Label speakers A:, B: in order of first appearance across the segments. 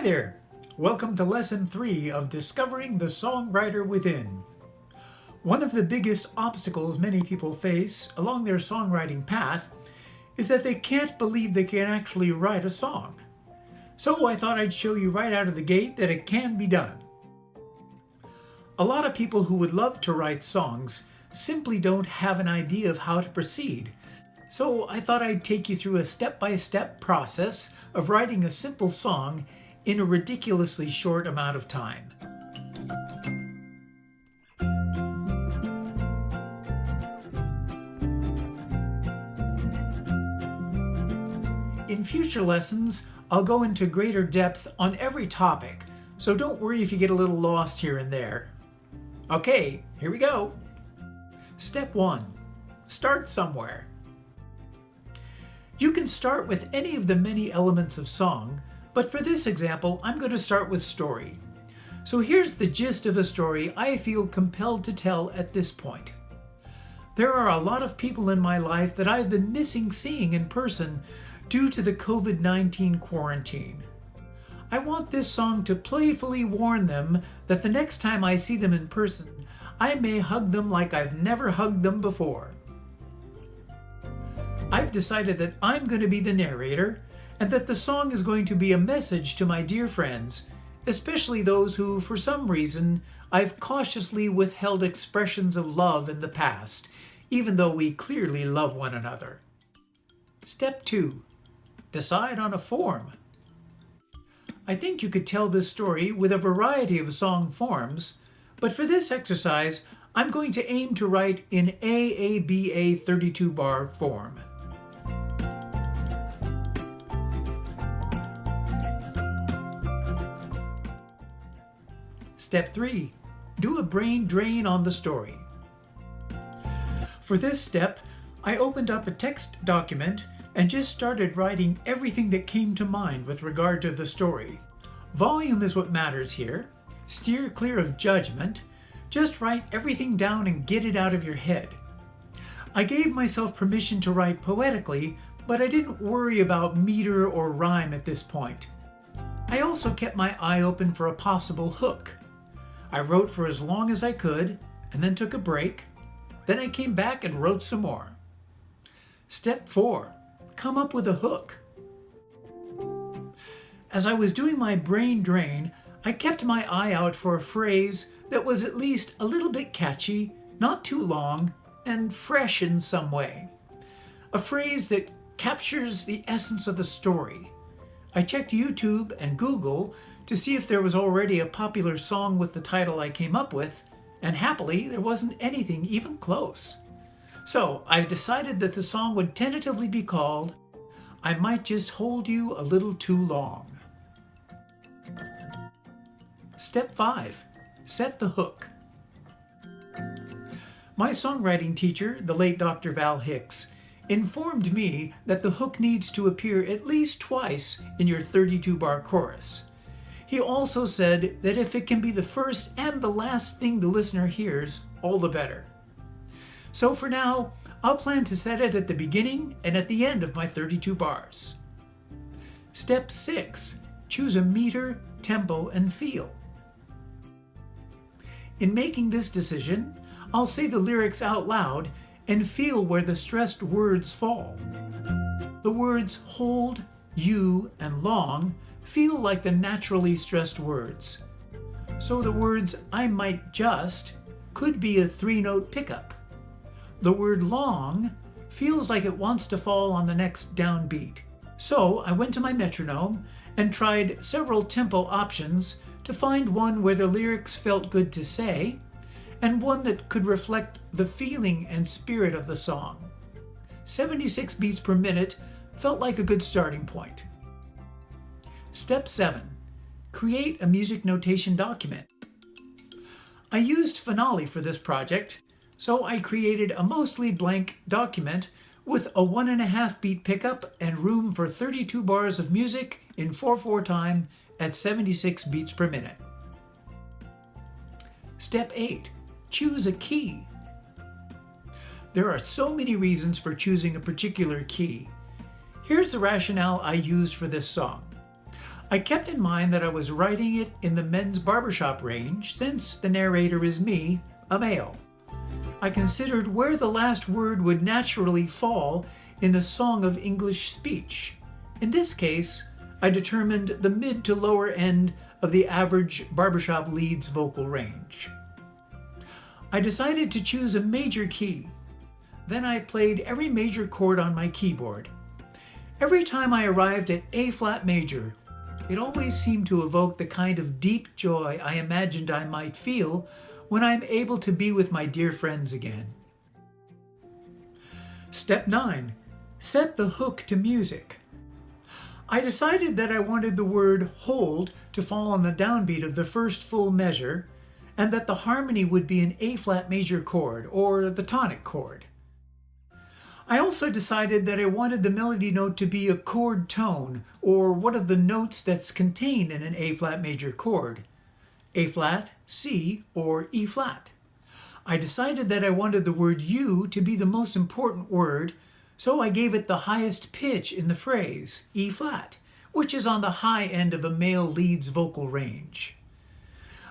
A: there! Welcome to Lesson 3 of Discovering the Songwriter Within. One of the biggest obstacles many people face along their songwriting path is that they can't believe they can actually write a song. So I thought I'd show you right out of the gate that it can be done. A lot of people who would love to write songs simply don't have an idea of how to proceed. So I thought I'd take you through a step-by-step process of writing a simple song in a ridiculously short amount of time. In future lessons, I'll go into greater depth on every topic, so don't worry if you get a little lost here and there. Okay, here we go. Step 1. Start somewhere. You can start with any of the many elements of song, but for this example, I'm going to start with story. So here's the gist of a story I feel compelled to tell at this point. There are a lot of people in my life that I've been missing seeing in person due to the COVID-19 quarantine. I want this song to playfully warn them that the next time I see them in person, I may hug them like I've never hugged them before. I've decided that I'm going to be the narrator and that the song is going to be a message to my dear friends, especially those who, for some reason, I've cautiously withheld expressions of love in the past, even though we clearly love one another. Step 2. Decide on a form. I think you could tell this story with a variety of song forms, but for this exercise, I'm going to aim to write in AABA 32-bar form. Step 3. Do a brain drain on the story. For this step, I opened up a text document and just started writing everything that came to mind with regard to the story. Volume is what matters here. Steer clear of judgment. Just write everything down and get it out of your head. I gave myself permission to write poetically, but I didn't worry about meter or rhyme at this point. I also kept my eye open for a possible hook. I wrote for as long as I could, and then took a break. Then I came back and wrote some more. Step 4. Come up with a hook. As I was doing my brain drain, I kept my eye out for a phrase that was at least a little bit catchy, not too long, and fresh in some way. A phrase that captures the essence of the story. I checked YouTube and Google to see if there was already a popular song with the title I came up with, and happily there wasn't anything even close. So I decided that the song would tentatively be called I Might Just Hold You a Little Too Long. Step 5. Set the hook. My songwriting teacher, the late Dr. Val Hicks, informed me that the hook needs to appear at least twice in your 32-bar chorus. He also said that if it can be the first and the last thing the listener hears, all the better. So for now, I'll plan to set it at the beginning and at the end of my 32 bars. Step 6. Choose a meter, tempo, and feel. In making this decision, I'll say the lyrics out loud and feel where the stressed words fall. The words hold, you, and long feel like the naturally stressed words. So the words I might just could be a 3-note pickup. The word long feels like it wants to fall on the next downbeat. So I went to my metronome and tried several tempo options to find one where the lyrics felt good to say, and one that could reflect the feeling and spirit of the song. 76 beats per minute felt like a good starting point. Step 7. Create a music notation document. I used Finale for this project, so I created a mostly blank document with a 1.5 beat pickup and room for 32 bars of music in 4/4 time at 76 beats per minute. Step 8. Choose a key. There are so many reasons for choosing a particular key. Here's the rationale I used for this song. I kept in mind that I was writing it in the men's barbershop range since the narrator is me, a male. I considered where the last word would naturally fall in a song of English speech. In this case, I determined the mid to lower end of the average barbershop lead's vocal range. I decided to choose a major key. Then I played every major chord on my keyboard. Every time I arrived at A flat major, it always seemed to evoke the kind of deep joy I imagined I might feel when I'm able to be with my dear friends again. Step 9. Set the hook to music. I decided that I wanted the word hold to fall on the downbeat of the first full measure, and that the harmony would be an A flat major chord, or the tonic chord. I also decided that I wanted the melody note to be a chord tone, or one of the notes that's contained in an A flat major chord, A flat, C, or E flat. I decided that I wanted the word you to be the most important word, so I gave it the highest pitch in the phrase, E flat, which is on the high end of a male lead's vocal range.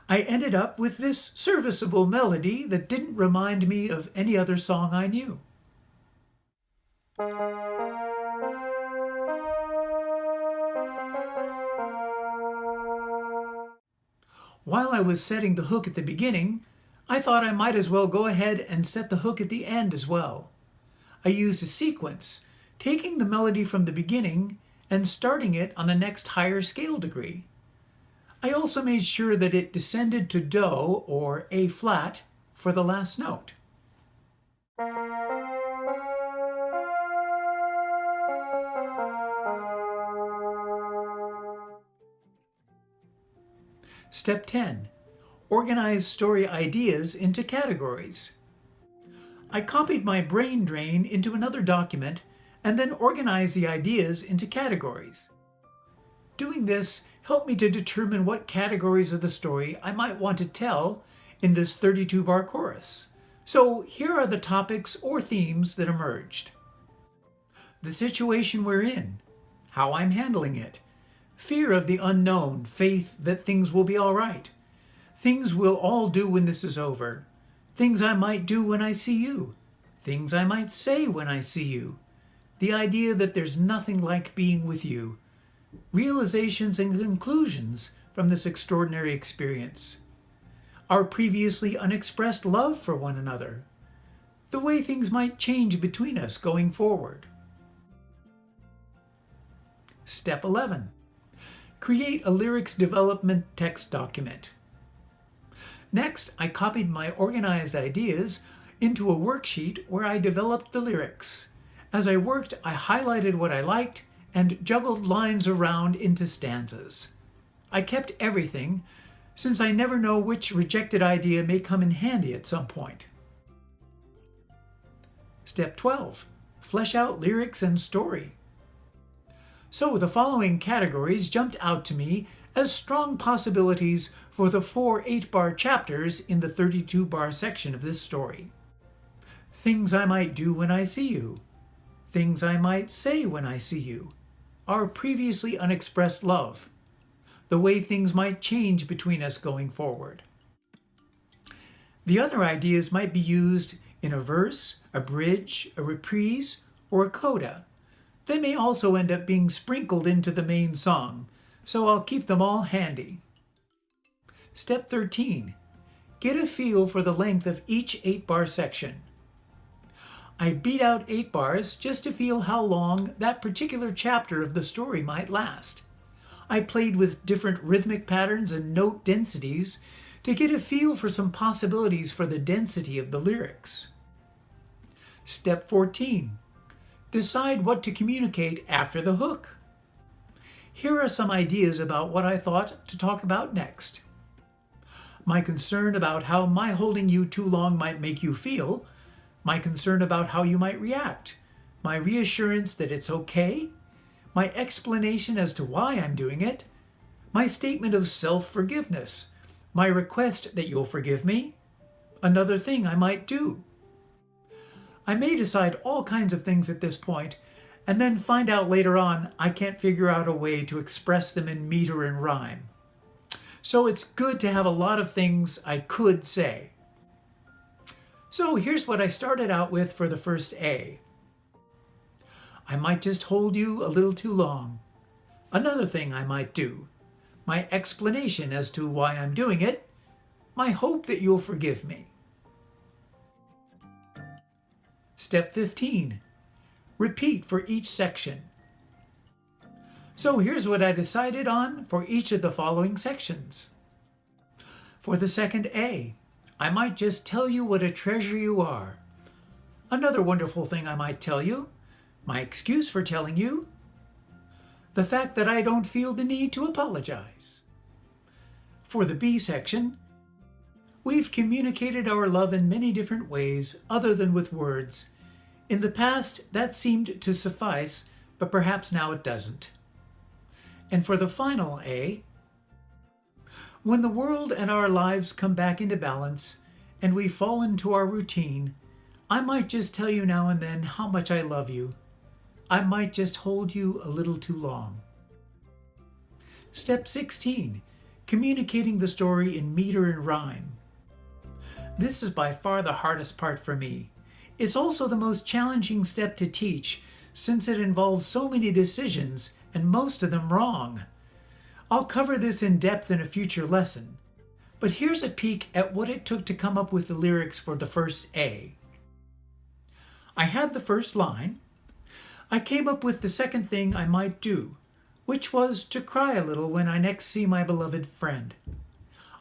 A: I ended up with this serviceable melody that didn't remind me of any other song I knew. While I was setting the hook at the beginning, I thought I might as well go ahead and set the hook at the end as well. I used a sequence, taking the melody from the beginning and starting it on the next higher scale degree. I also made sure that it descended to Do, or A flat, for the last note. Step 10. Organize story ideas into categories. I copied my brain drain into another document and then organized the ideas into categories. Doing this helped me to determine what categories of the story I might want to tell in this 32-bar chorus. So here are the topics or themes that emerged. The situation we're in, how I'm handling it, fear of the unknown, faith that things will be all right, things we'll all do when this is over, things I might do when I see you, things I might say when I see you, the idea that there's nothing like being with you, realizations and conclusions from this extraordinary experience, our previously unexpressed love for one another, the way things might change between us going forward. Step 11. Create a lyrics development text document. Next, I copied my organized ideas into a worksheet where I developed the lyrics. As I worked, I highlighted what I liked and juggled lines around into stanzas. I kept everything, since I never know which rejected idea may come in handy at some point. Step 12. Flesh out lyrics and story. So the following categories jumped out to me as strong possibilities for the 4 8-bar chapters in the 32-bar section of this story. Things I might do when I see you. Things I might say when I see you. Our previously unexpressed love. The way things might change between us going forward. The other ideas might be used in a verse, a bridge, a reprise, or a coda. They may also end up being sprinkled into the main song, so I'll keep them all handy. Step 13. Get a feel for the length of each 8-bar section. I beat out 8 bars just to feel how long that particular chapter of the story might last. I played with different rhythmic patterns and note densities to get a feel for some possibilities for the density of the lyrics. Step 14. Decide what to communicate after the hook. Here are some ideas about what I thought to talk about next. My concern about how my holding you too long might make you feel, my concern about how you might react, my reassurance that it's okay, my explanation as to why I'm doing it, my statement of self-forgiveness, my request that you'll forgive me, another thing I might do. I may decide all kinds of things at this point, and then find out later on I can't figure out a way to express them in meter and rhyme. So it's good to have a lot of things I could say. So here's what I started out with for the first A. I might just hold you a little too long. Another thing I might do. My explanation as to why I'm doing it. My hope that you'll forgive me. Step 15. Repeat for each section. So here's what I decided on for each of the following sections. For the second A, I might just tell you what a treasure you are. Another wonderful thing I might tell you, my excuse for telling you, the fact that I don't feel the need to apologize. For the B section, we've communicated our love in many different ways other than with words. In the past, that seemed to suffice, but perhaps now it doesn't. And for the final A, when the world and our lives come back into balance and we fall into our routine, I might just tell you now and then how much I love you. I might just hold you a little too long. Step 16, communicating the story in meter and rhyme. This is by far the hardest part for me. It's also the most challenging step to teach since it involves so many decisions and most of them wrong. I'll cover this in depth in a future lesson, but here's a peek at what it took to come up with the lyrics for the first A. I had the first line. I came up with the second thing I might do, which was to cry a little when I next see my beloved friend.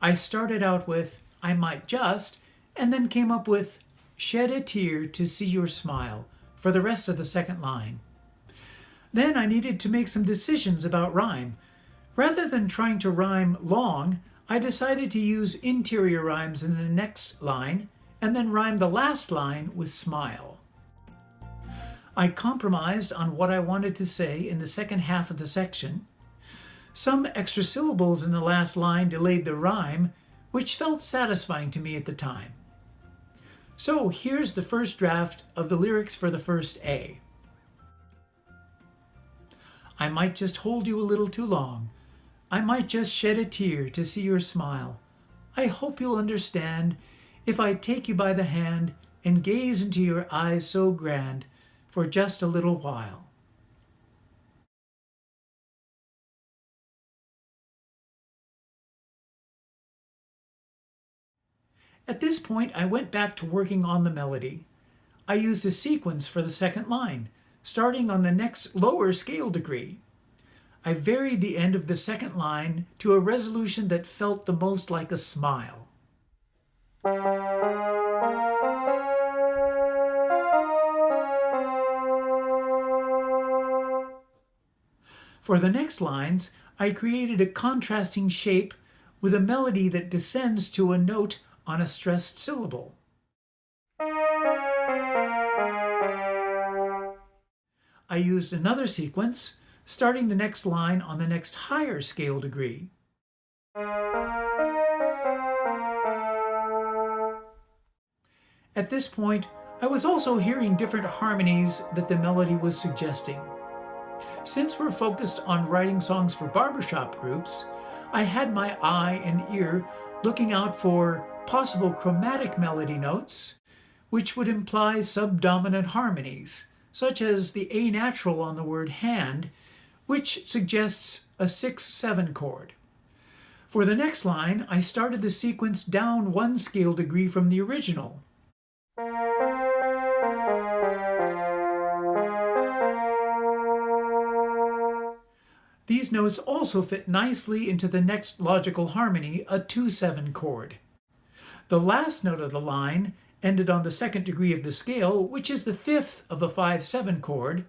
A: I started out with I might just, and then came up with shed a tear to see your smile for the rest of the second line. Then I needed to make some decisions about rhyme. Rather than trying to rhyme long, I decided to use interior rhymes in the next line and then rhyme the last line with smile. I compromised on what I wanted to say in the second half of the section. Some extra syllables in the last line delayed the rhyme, which felt satisfying to me at the time. So here's the first draft of the lyrics for the first A. I might just hold you a little too long. I might just shed a tear to see your smile. I hope you'll understand if I take you by the hand and gaze into your eyes so grand for just a little while. At this point, I went back to working on the melody. I used a sequence for the second line, starting on the next lower scale degree. I varied the end of the second line to a resolution that felt the most like a smile. For the next lines, I created a contrasting shape with a melody that descends to a note on a stressed syllable. I used another sequence, starting the next line on the next higher scale degree. At this point, I was also hearing different harmonies that the melody was suggesting. Since we're focused on writing songs for barbershop groups, I had my eye and ear looking out for possible chromatic melody notes, which would imply subdominant harmonies, such as the A natural on the word hand, which suggests a 6/7 chord. For the next line, I started the sequence down one scale degree from the original. These notes also fit nicely into the next logical harmony, a 2/7 chord. The last note of the line ended on the second degree of the scale, which is the fifth of the 5/7 chord,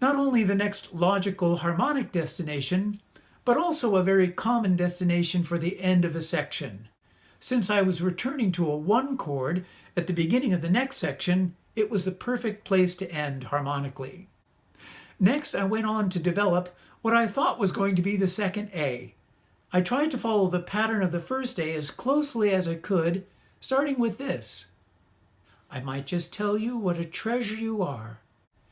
A: not only the next logical harmonic destination, but also a very common destination for the end of a section. Since I was returning to a 1 chord at the beginning of the next section, it was the perfect place to end harmonically. Next, I went on to develop what I thought was going to be the second A. I tried to follow the pattern of the first A as closely as I could, starting with this. I might just tell you what a treasure you are.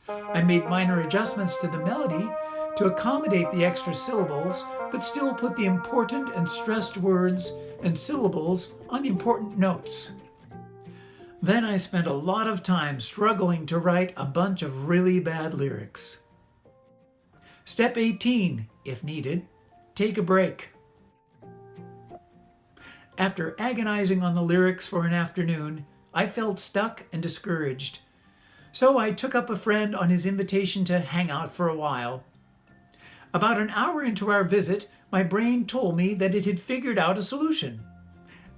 A: I made minor adjustments to the melody to accommodate the extra syllables, but still put the important and stressed words and syllables on the important notes. Then I spent a lot of time struggling to write a bunch of really bad lyrics. Step 18, if needed, take a break. After agonizing on the lyrics for an afternoon, I felt stuck and discouraged. So I took up a friend on his invitation to hang out for a while. About an hour into our visit, my brain told me that it had figured out a solution.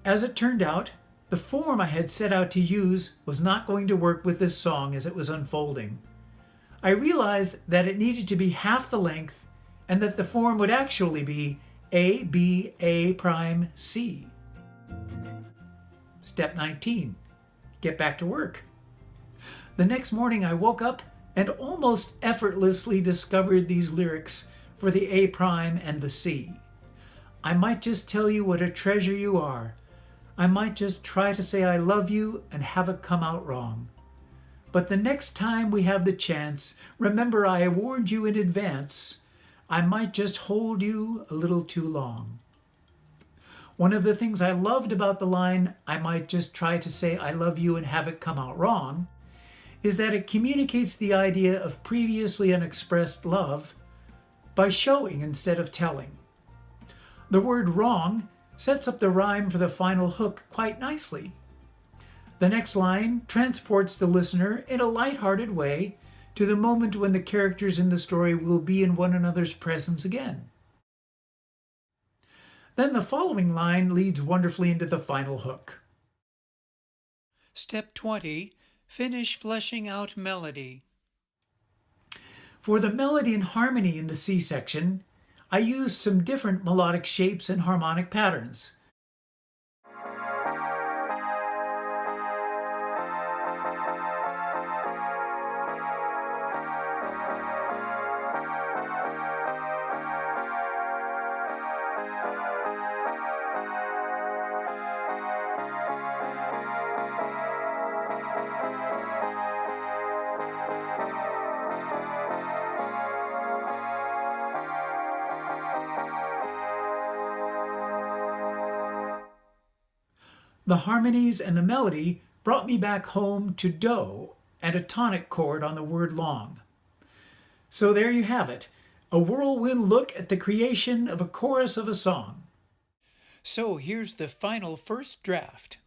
A: As it turned out, the form I had set out to use was not going to work with this song as it was unfolding. I realized that it needed to be half the length and that the form would actually be A, B, A prime, C. Step 19, get back to work. The next morning I woke up and almost effortlessly discovered these lyrics for the A prime and the C. I might just tell you what a treasure you are. I might just try to say I love you and have it come out wrong. But the next time we have the chance, remember I warned you in advance, I might just hold you a little too long. One of the things I loved about the line, I might just try to say I love you and have it come out wrong, is that it communicates the idea of previously unexpressed love by showing instead of telling. The word wrong sets up the rhyme for the final hook quite nicely. The next line transports the listener in a light-hearted way to the moment when the characters in the story will be in one another's presence again. Then the following line leads wonderfully into the final hook. Step 20. Finish fleshing out melody. For the melody and harmony in the C section, I used some different melodic shapes and harmonic patterns. The harmonies and the melody brought me back home to do and a tonic chord on the word long. So there you have it, a whirlwind look at the creation of a chorus of a song. So here's the final first draft.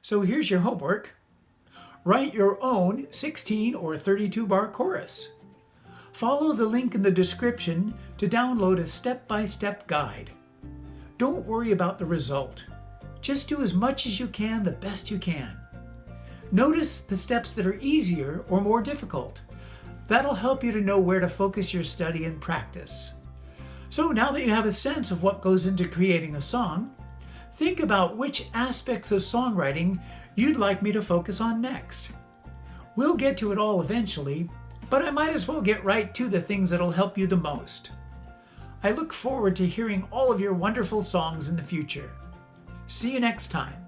A: So here's your homework. Write your own 16 or 32 bar chorus. Follow the link in the description to download a step-by-step guide. Don't worry about the result. Just do as much as you can, the best you can. Notice the steps that are easier or more difficult. That'll help you to know where to focus your study and practice. So now that you have a sense of what goes into creating a song, think about which aspects of songwriting you'd like me to focus on next. We'll get to it all eventually, but I might as well get right to the things that'll help you the most. I look forward to hearing all of your wonderful songs in the future. See you next time.